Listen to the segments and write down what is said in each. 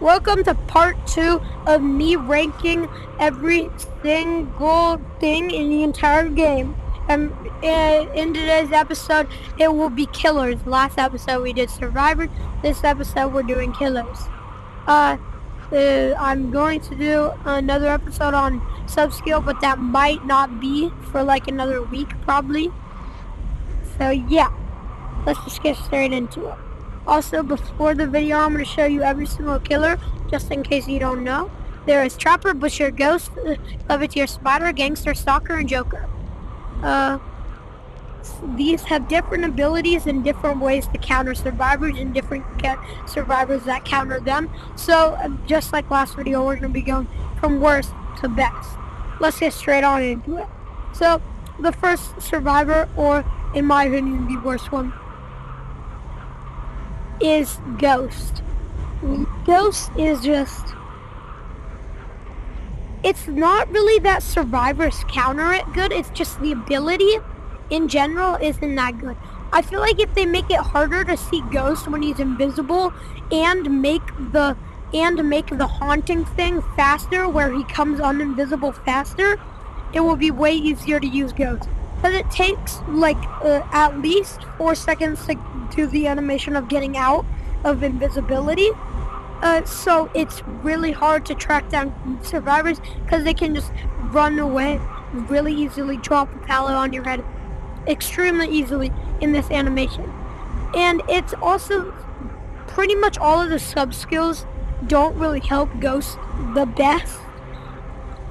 Welcome to part 2 of me ranking every single thing in the entire game. And in today's episode, it will be killers. Last episode we did survivors. This episode we're doing killers. I'm going to do another episode on subskill, but that might not be for like another week probably. So yeah, let's just get straight into it. Also, before the video, I'm going to show you every single killer, just in case you don't know. There is Trapper, Butcher, Ghost, Levitier, Spider, Gangster, Stalker, and Joker. These have different abilities and different ways to counter survivors and different survivors that counter them. So, just like last video, we're going to be going from worst to best. Let's get straight on into it. So, the first survivor, or in my opinion, the worst one, is Ghost. Ghost is just... It's not really that survivors counter it good, it's just the ability in general isn't that good. I feel like if they make it harder to see Ghost when he's invisible and make the haunting thing faster where he comes uninvisible faster, it will be way easier to use Ghost. Because it takes like at least 4 seconds to do the animation of getting out of invisibility. So it's really hard to track down survivors because they can just run away really easily, drop a pallet on your head extremely easily in this animation. And it's also pretty much all of the sub skills don't really help Ghost the best.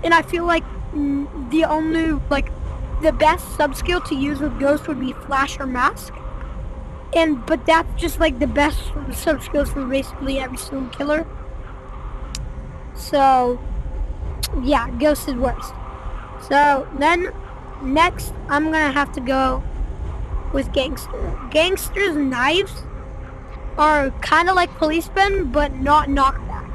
And I feel like the only the best sub-skill to use with Ghost would be Flash or Mask. But that's just like the best sub-skills for basically every single killer. So, yeah, Ghost is worst. So, then, next, I'm gonna have to go with Gangster. Gangster's knives are kind of like Policeman, but not knockback.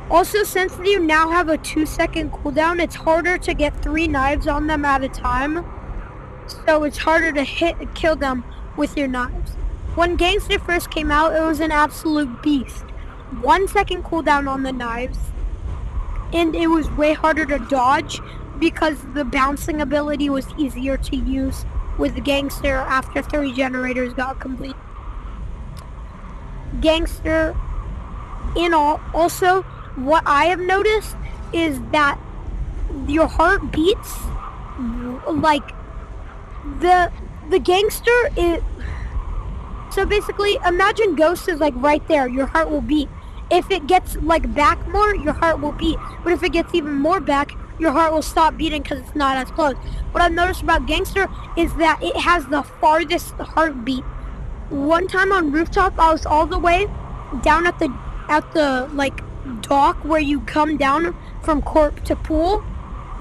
Also, since you now have a 2-second cooldown, it's harder to get 3 knives on them at a time. So it's harder to kill them with your knives. When Gangster first came out, it was an absolute beast. 1 second cooldown on the knives. And it was way harder to dodge because the bouncing ability was easier to use with Gangster after 3 generators got complete. Gangster, also, what I have noticed is that your heart beats like the Gangster is. So basically, imagine Ghost is like right there. Your heart will beat. If it gets like back more, your heart will beat. But if it gets even more back, your heart will stop beating because it's not as close. What I've noticed about Gangster is that it has the farthest heartbeat. One time on rooftop, I was all the way down at the like dock where you come down from corp to pool,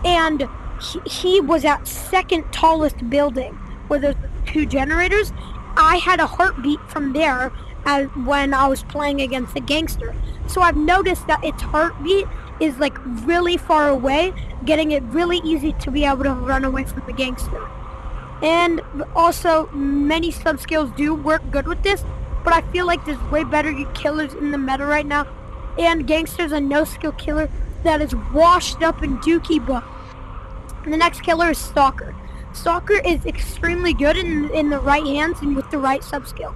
and he was at second tallest building where there's 2 generators. I had a heartbeat from there when I was playing against a Gangster. So I've noticed that its heartbeat is like really far away, getting it really easy to be able to run away from the Gangster. And also, many sub-skills do work good with this, but I feel like there's way better killers in the meta right now. And Gangster's a no-skill killer that is washed up in Dookie buff. The next killer is Stalker. Stalker is extremely good in the right hands and with the right sub-skill.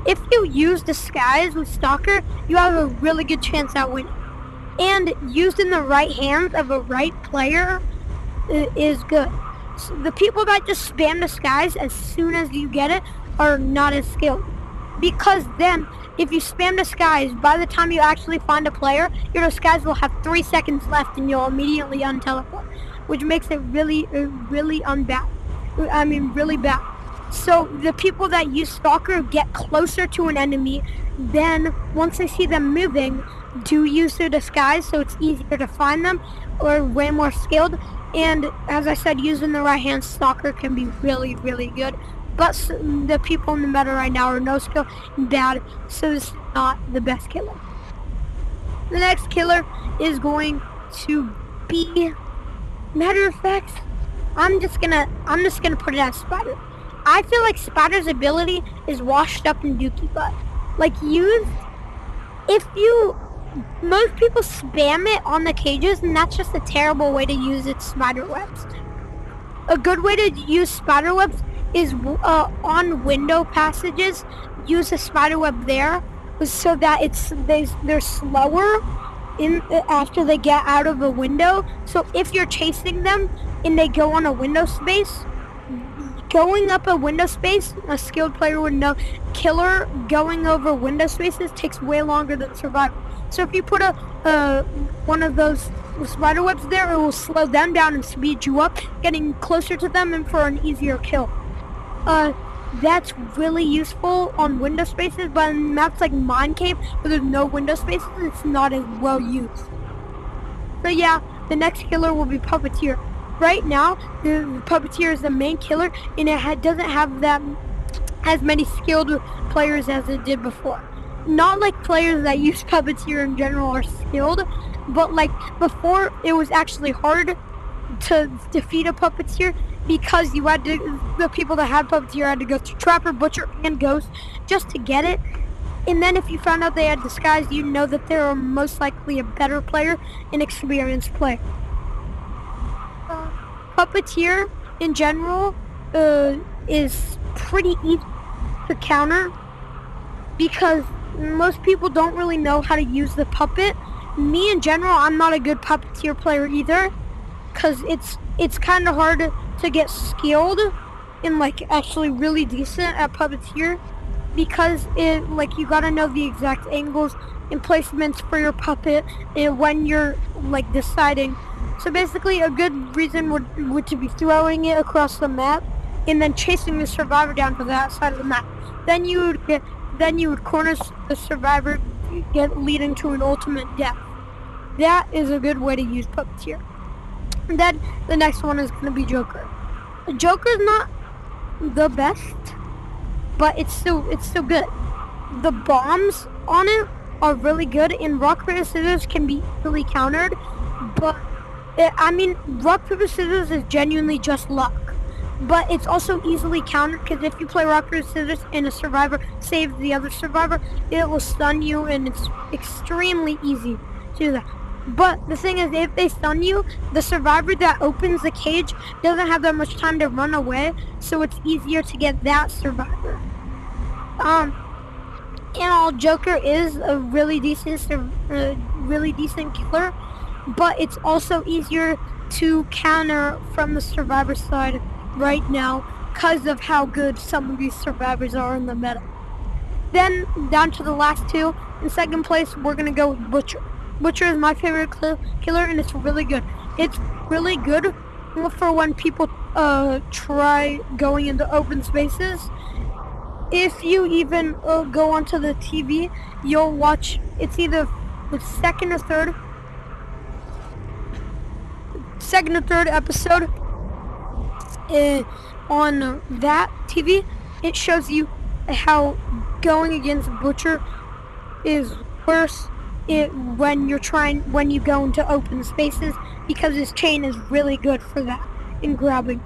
If you use Disguise with Stalker, you have a really good chance at winning. And used in the right hands of a right player is good. So the people that just spam Disguise as soon as you get it are not as skilled. Because then, if you spam Disguise, by the time you actually find a player, your Disguise will have 3 seconds left and you'll immediately unteleport, which makes it really bad. So the people that use Stalker get closer to an enemy, then once they see them moving, do use their Disguise so it's easier to find them, or way more skilled. And as I said, using the right hand, Stalker can be really, really good. But the people in the meta right now are no skill and bad, so it's not the best killer. The next killer is going to be, matter of fact, I'm just gonna put it as Spider. I feel like Spider's ability is washed up in Dookie butt. Like, if you most people spam it on the cages, and that's just a terrible way to use its spider webs. A good way to use spider webs is on window passages. Use a spider web there so that they're slower after they get out of a window. So if you're chasing them and they go on a window space, going up a window space, a skilled player would know, killer going over window spaces takes way longer than survival. So if you put one of those spider webs there, it will slow them down and speed you up, getting closer to them and for an easier kill. That's really useful on window spaces, but in maps like Mine Cave, where there's no window spaces, it's not as well used. So yeah, the next killer will be Puppeteer. Right now, the Puppeteer is the main killer, and it doesn't have as many skilled players as it did before. Not like players that use Puppeteer in general are skilled, but like before, it was actually hard to defeat a Puppeteer, because the people that had Puppeteer had to go through Trapper, Butcher, and Ghost just to get it. And then if you found out they had Disguise, you know that they were most likely a better player, an experienced player. Puppeteer in general is pretty easy to counter, because most people don't really know how to use the puppet. Me in general, I'm not a good Puppeteer player either, because it's kind of hard to get skilled and like actually really decent at Puppeteer, because you gotta know the exact angles and placements for your puppet and when you're like deciding. So basically a good reason would to be throwing it across the map and then chasing the survivor down to that side of the map. Then you would corner the survivor, leading to an ultimate death. That is a good way to use Puppeteer. And then the next one is going to be Joker. Joker's not the best, but it's still good. The bombs on it are really good, and rock, paper, scissors can be easily countered, but rock, paper, scissors is genuinely just luck. But it's also easily countered, because if you play rock, paper, scissors and a survivor saves the other survivor, it will stun you, and it's extremely easy to do that. But the thing is, if they stun you, the survivor that opens the cage doesn't have that much time to run away, so it's easier to get that survivor. In all, Joker is a really decent killer, but it's also easier to counter from the survivor side right now because of how good some of these survivors are in the meta. Then down to the last two. In second place, we're gonna go with Butcher. Butcher is my favorite killer, and it's really good. It's really good for when people try going into open spaces. If you even go onto the TV, you'll watch, it's either the second or third episode on that TV. It shows you how going against Butcher is worse when you go into open spaces, because his chain is really good for that in grabbing.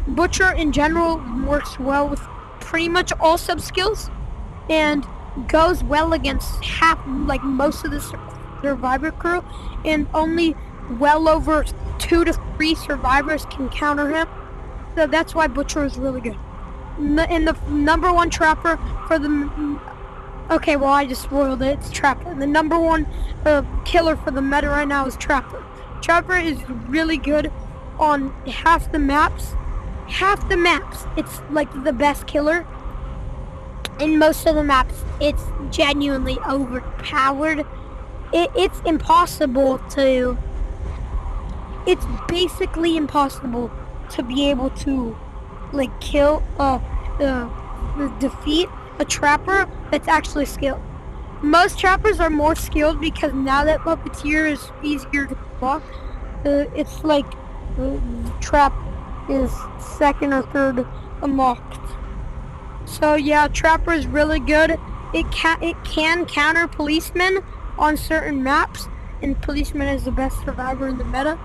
Butcher in general works well with pretty much all sub skills and goes well against most of the survivor crew, and only well over 2 to 3 survivors can counter him. So that's why Butcher is really good. And the number one trapper for the okay, well, I just spoiled it. It's Trapper. The number one killer for the meta right now is Trapper. Trapper is really good on half the maps. Half the maps, it's like the best killer. In most of the maps, it's genuinely overpowered. It's impossible to... It's basically impossible to be able to, kill, defeat a trapper that's actually skilled. Most trappers are more skilled because now that Puppeteer is easier to block, it's like trap is second or third unlocked. So yeah, Trapper is really good. It can counter Policeman on certain maps, and Policeman is the best survivor in the meta.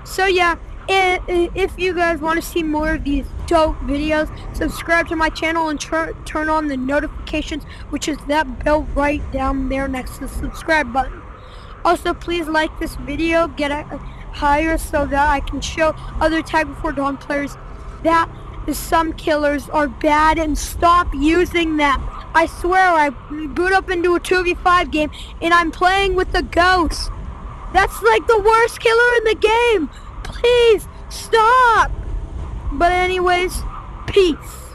So yeah, if you guys want to see more of these dope videos, subscribe to my channel and turn on the notifications, which is that bell right down there next to the subscribe button. Also, please like this video, get it higher so that I can show other Tag Before Dawn players that some killers are bad and stop using them. I swear, I boot up into a 2v5 game and I'm playing with the ghost. That's like the worst killer in the game. Please stop. But anyways, peace.